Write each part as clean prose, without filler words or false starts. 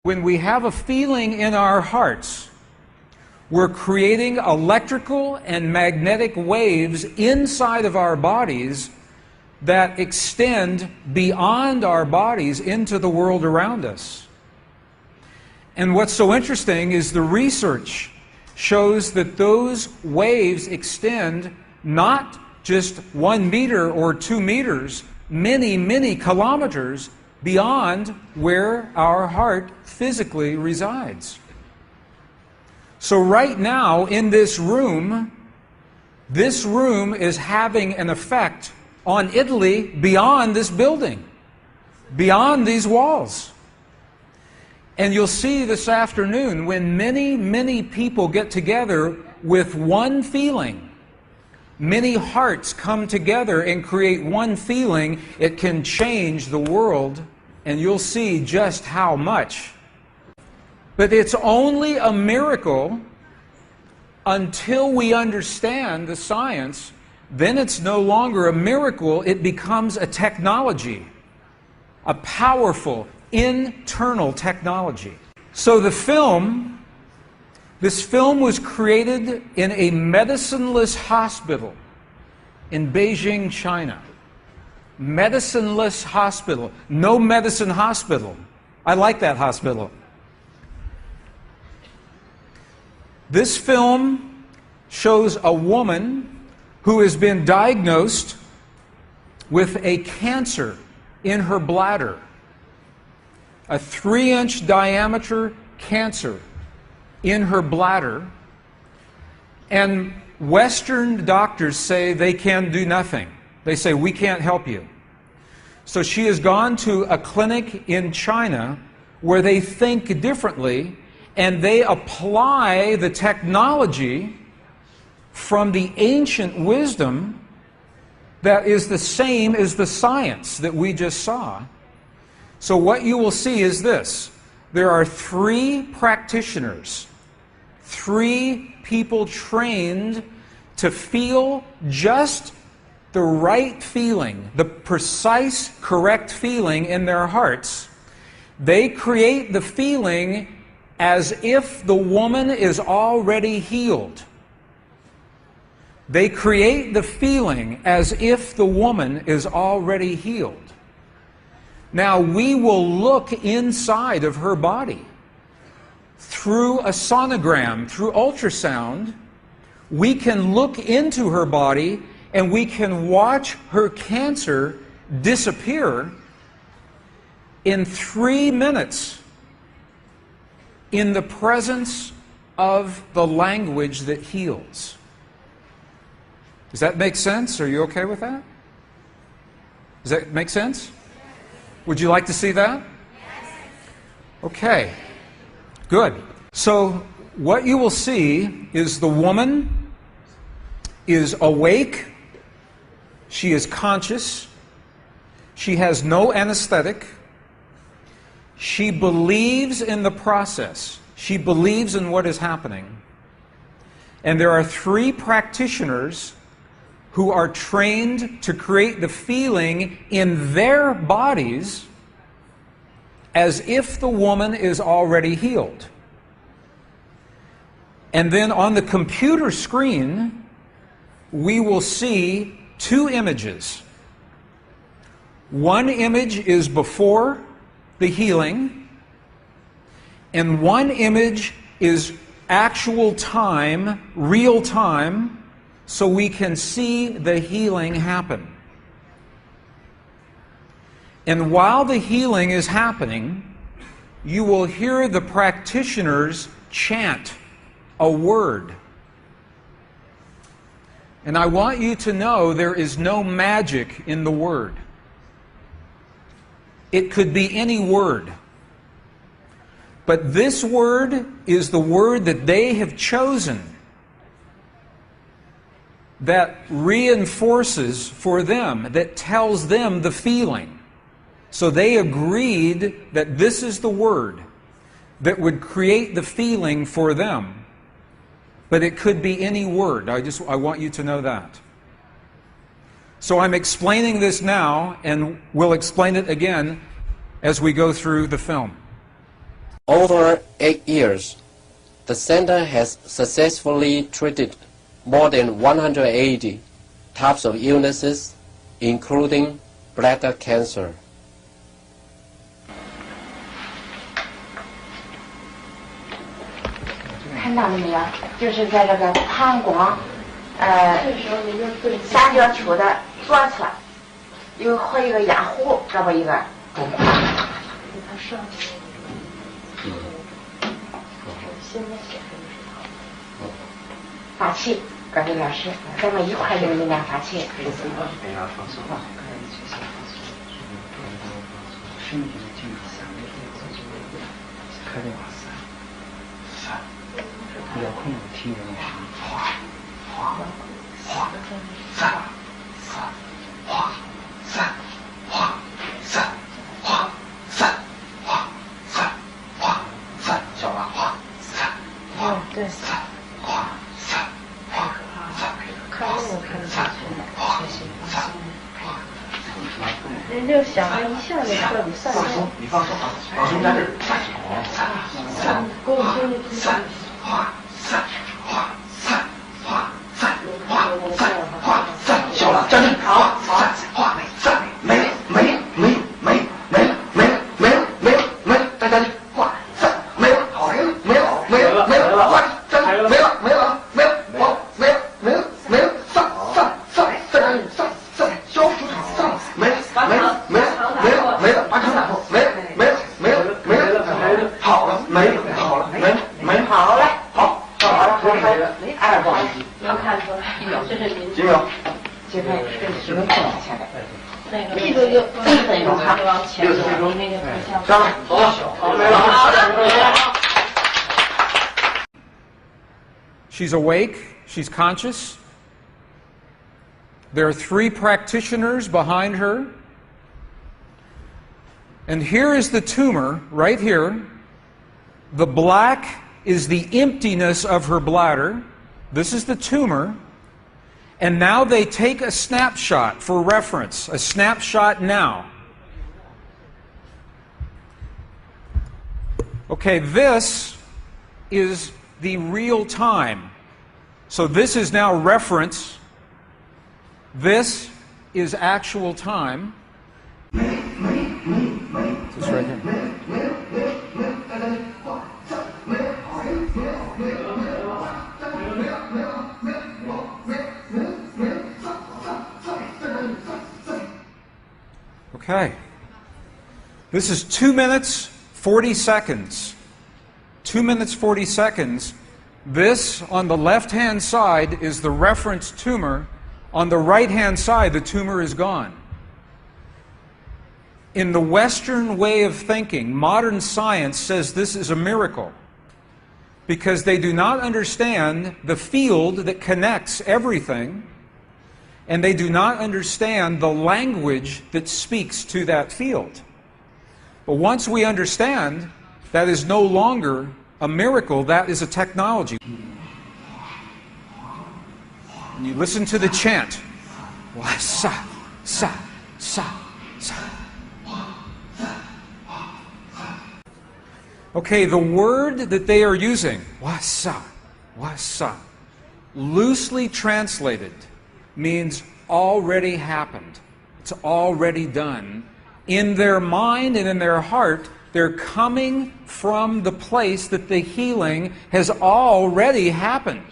When we have a feeling in our hearts, we're creating electrical and magnetic waves inside of our bodies that extend beyond our bodies into the world around us. And what's so interesting is the research shows that those waves extend not just 1 meter or 2 meters, many, many kilometers beyond where our heart physically resides. So right now in this room is having an effect on Italy beyond this building, beyond these walls. And you'll see this afternoon when many, many people get together with one feeling, many hearts come together and create one feeling, it can change the world, and you'll see just how much. But it's only a miracle until we understand the science. Then it's no longer a miracle, it becomes a technology, a powerful internal technology. So this film was created in a medicineless hospital in Beijing, China. Medicineless hospital, no medicine hospital. I like that hospital. This film shows a woman who has been diagnosed with a cancer in her bladder, a 3-inch diameter cancer in her bladder, and Western doctors say they can do nothing. They say, we can't help you. So she has gone to a clinic in China where they think differently, and they apply the technology from the ancient wisdom that is the same as the science that we just saw. So what you will see is this. There are 3 practitioners, 3 people trained to feel just the right feeling, the precise, correct feeling in their hearts. They create the feeling as if the woman is already healed. They create the feeling as if the woman is already healed. Now we will look inside of her body through a sonogram, through ultrasound. We can look into her body and we can watch her cancer disappear in 3 minutes in the presence of the language that heals. Does that make sense? Are you okay with that? Does that make sense? Would you like to see that? Okay, good. So what you will see is the woman is awake, she is conscious, she has no anesthetic, she believes in the process, she believes in what is happening. And there are 3 practitioners who are trained to create the feeling in their bodies as if the woman is already healed. And then on the computer screen, we will see 2 images. One image is before the healing, and one image is actual time, real time, so we can see the healing happen. And while the healing is happening, you will hear the practitioners chant a word. And I want you to know there is no magic in the word. It could be any word. But this word is the word that they have chosen that reinforces for them, that tells them the feeling. So they agreed that this is the word that would create the feeling for them. But it could be any word. I want you to know that. So I'm explaining this now, and we'll explain it again as we go through the film. Over 8 years, the center has successfully treated more than 180 types of illnesses, including bladder cancer. 看到了没有？就是在这个膀胱，三角球的左侧，和一个压壶，这么一个中块。发气，各位老师，咱们一块用力量发气。遥控听人的声音，哗哗哗，散散哗散哗散哗散哗散哗散，小了哗散哗对散哗散哗散，看那个看得下去，哗散哗。人就想着一下就彻底散了。你放松，老师在这儿散散散散哗。散哗散哗散哗散哗散，小了，站正，好，散哗散，没了没了没了没了没了没了没了没了没了，再站正，哗散没了，好没了没了没了没了，哗站正，没了没了没了，好没了没了没了，散散散，再站正，散散，消除散了，没了没了没了没了没了，把肠打破，没了没了没了没了没了，好了没了好了没了没了，好嘞好。哎，不好意思，能看出来，这是您几秒？几分？10分钟下来。那个力度就6分钟哈，往前走，那个上来，好，没了。She's awake. She's conscious. There are 3 practitioners behind her. And here is the tumor, right here. The black is the emptiness of her bladder. This is the tumor. And now they take a snapshot for reference, a snapshot now. Okay, this is the real time. So this is now reference. This is actual time. This right here. Okay. This is 2 minutes, 40 seconds. 2 minutes, 40 seconds. This, on the left-hand side, is the reference tumor. On the right-hand side, the tumor is gone. In the Western way of thinking, modern science says this is a miracle because they do not understand the field that connects everything, and they do not understand the language that speaks to that field. But once we understand, that is no longer a miracle, that is a technology. And you listen to the chant. Wa sa sa sa sa. Okay, the word that they are using, wasa, loosely translated, means already happened. It's already done. In their mind and in their heart, they're coming from the place that the healing has already happened.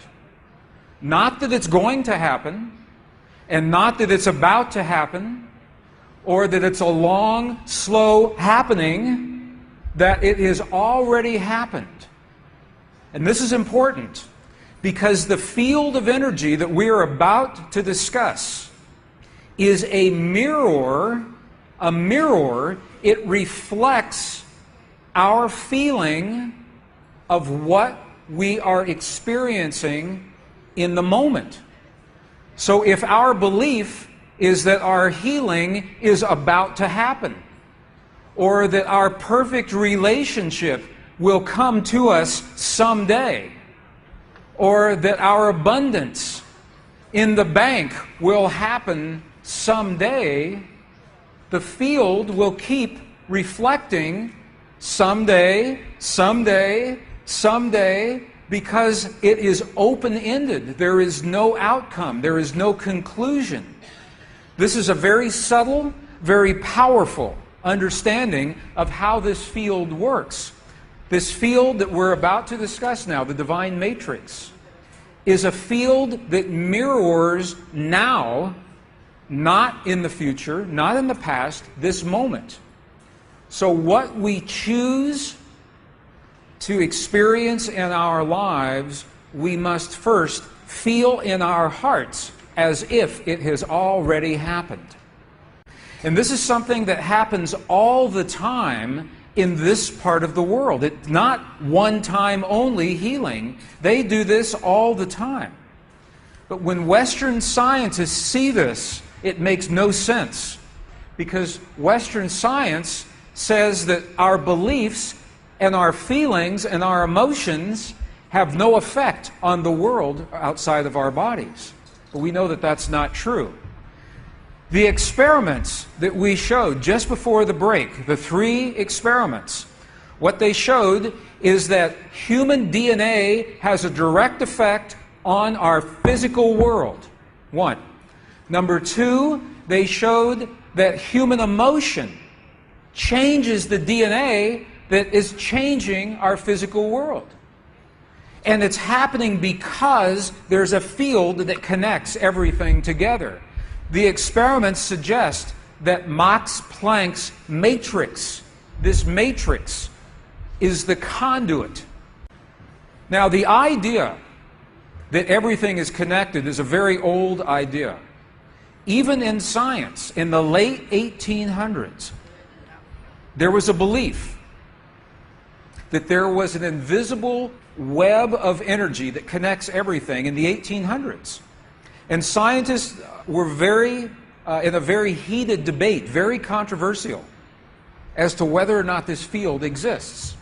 Not that it's going to happen, and not that it's about to happen, or that it's a long, slow happening, that it has already happened. And this is important because the field of energy that we are about to discuss is a mirror. A mirror, it reflects our feeling of what we are experiencing in the moment. So if our belief is that our healing is about to happen, or that our perfect relationship will come to us someday, or that our abundance in the bank will happen someday, the field will keep reflecting someday, someday, someday, because it is open-ended. There is no outcome. There is no conclusion. This is a very subtle, very powerful understanding of how this field works. This field that we're about to discuss now, the divine matrix, is a field that mirrors now, not in the future, not in the past, this moment. So what we choose to experience in our lives, we must first feel in our hearts as if it has already happened. And this is something that happens all the time in this part of the world. It's not one-time only healing. They do this all the time. But when Western scientists see this, it makes no sense, because Western science says that our beliefs and our feelings and our emotions have no effect on the world outside of our bodies. But we know that that's not true. The experiments that we showed just before the break, the 3 experiments, what they showed is that human DNA has a direct effect on our physical world. 1. Number 2, they showed that human emotion changes the DNA that is changing our physical world. And it's happening because there's a field that connects everything together. The experiments suggest that Max Planck's matrix, this matrix, is the conduit. Now, the idea that everything is connected is a very old idea. Even in science, in the late 1800s, there was a belief that there was an invisible web of energy that connects everything in the 1800s. And scientists were in a very heated debate, very controversial, as to whether or not this field exists.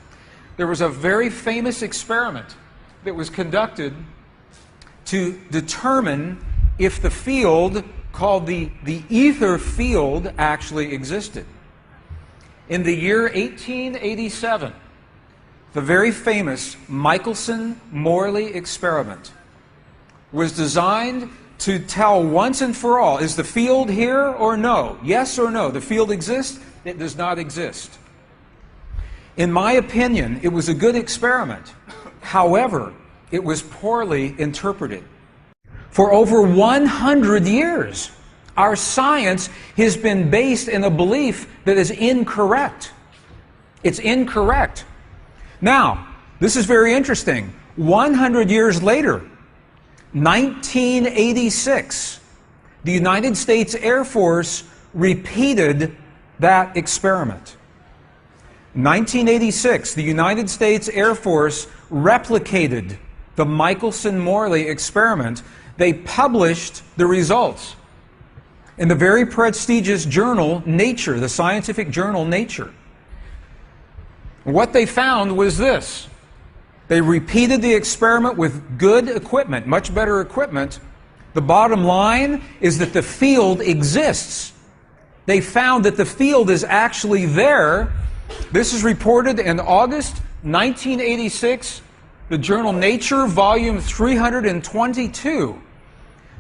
There was a very famous experiment that was conducted to determine if the field called the ether field actually existed. In the year 1887, the very famous Michelson-Morley experiment was designed to tell once and for all, is the field here or no? Yes or no? The field exists? It does not exist. In my opinion, it was a good experiment. However, it was poorly interpreted. For over 100 years, our science has been based in a belief that is incorrect. It's incorrect. Now, this is very interesting. 100 years later, 1986, the United States Air Force repeated that experiment. 1986, the United States Air Force replicated the Michelson-Morley experiment. They published the results in the very prestigious journal Nature, the scientific journal Nature. What they found was this. They repeated the experiment with good equipment, much better equipment. The bottom line is that the field exists. They found that the field is actually there. This is reported in August 1986, the journal Nature, volume 322.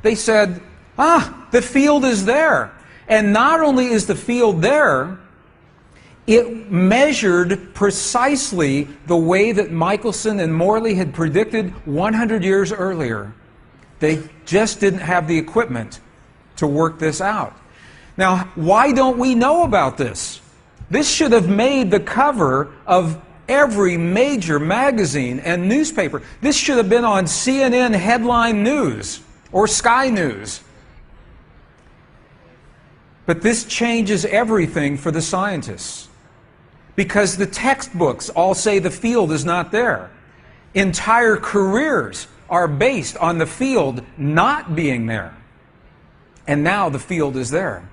They said, the field is there. And not only is the field there, it measured precisely the way that Michelson and Morley had predicted 100 years earlier. They just didn't have the equipment to work this out. Now, why don't we know about this? This should have made the cover of every major magazine and newspaper. This should have been on CNN headline news or Sky News. But this changes everything for the scientists, because the textbooks all say the field is not there. Entire careers are based on the field not being there. And now the field is there.